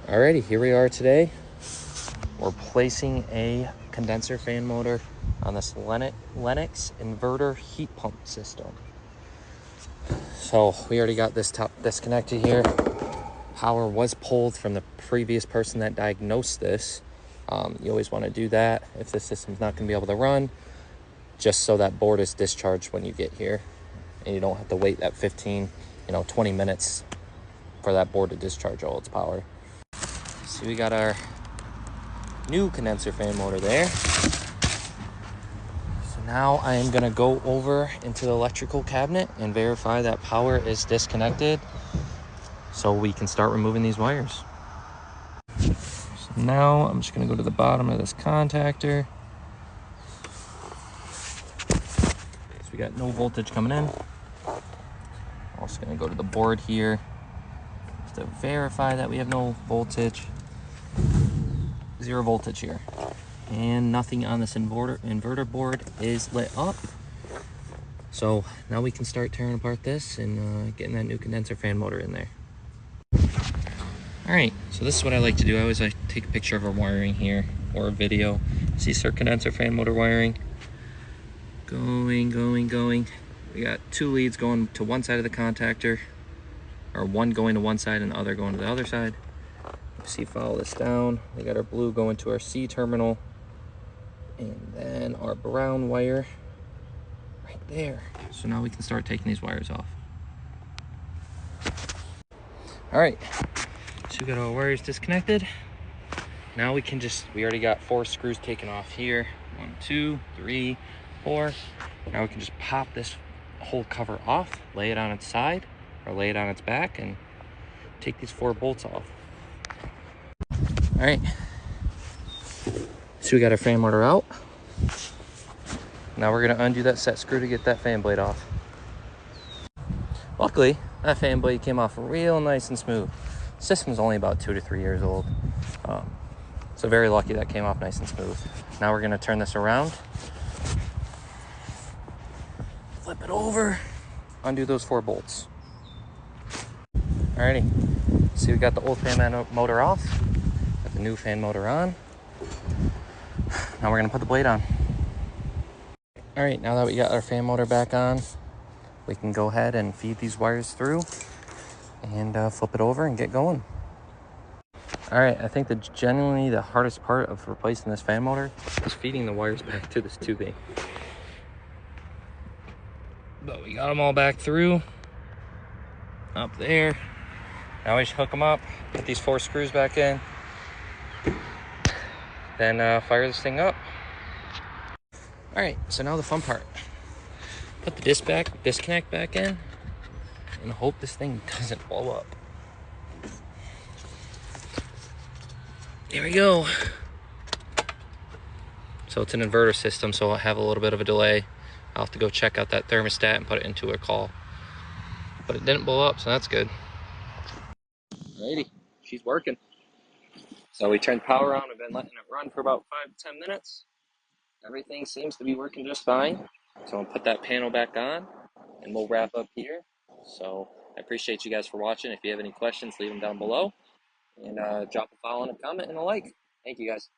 Alrighty, here we are today. We're placing a condenser fan motor on this Lennox inverter heat pump system. So we already got this top disconnected here. Power was pulled from the previous person that diagnosed this. You always want to do that if the system's not going to be able to run, just so that board is discharged when you get here and you don't have to wait that 20 minutes for that board to discharge all its power. So we got our new condenser fan motor there. So now I am gonna go over into the electrical cabinet and verify that power is disconnected so we can start removing these wires. So now I'm just gonna go to the bottom of this contactor. So we got no voltage coming in. Also gonna go to the board here just to verify that we have no voltage. 0 voltage here, and nothing on this inverter board is lit up. So now we can start tearing apart this and getting that new condenser fan motor in there. All right, so this is what I like to do. I always like to take a picture of our wiring here or a video. See our condenser fan motor wiring going. We got 2 leads going to one side of the contactor, or one going to one side and the other going to the other side. See, follow this down. We got our blue going to our C terminal, and then our brown wire right there. So now we can start taking these wires off. All right, so we got our wires disconnected. Now we already got 4 screws taken off here. 1, 2, 3, 4. Now we can just pop this whole cover off, lay it on its side or lay it on its back, and take these 4 bolts off. All right, so we got our fan motor out. Now we're gonna undo that set screw to get that fan blade off. Luckily, that fan blade came off real nice and smooth. The system's only about 2 to 3 years old. So very lucky that came off nice and smooth. Now we're gonna turn this around, flip it over, undo those 4 bolts. Alrighty, see, we got the old fan motor off, got the new fan motor on. Now we're gonna put the blade on. All right, now that we got our fan motor back on, we can go ahead and feed these wires through and flip it over and get going. All right, I think genuinely the hardest part of replacing this fan motor is feeding the wires back to this tubing. But we got them all back through, up there. Now we just hook them up, put these 4 screws back in, then fire this thing up. All right, so now the fun part. Put the disconnect back in and hope this thing doesn't blow up. There we go. So it's an inverter system, so I'll have a little bit of a delay. I'll have to go check out that thermostat and put it into a call. But it didn't blow up, so that's good. Alrighty, she's working. So we turned power on. We've been letting it run for about 5 to 10 minutes. Everything seems to be working just fine. So I'll put that panel back on and we'll wrap up here. So I appreciate you guys for watching. If you have any questions, leave them down below, and drop a follow and a comment and a like. Thank you guys.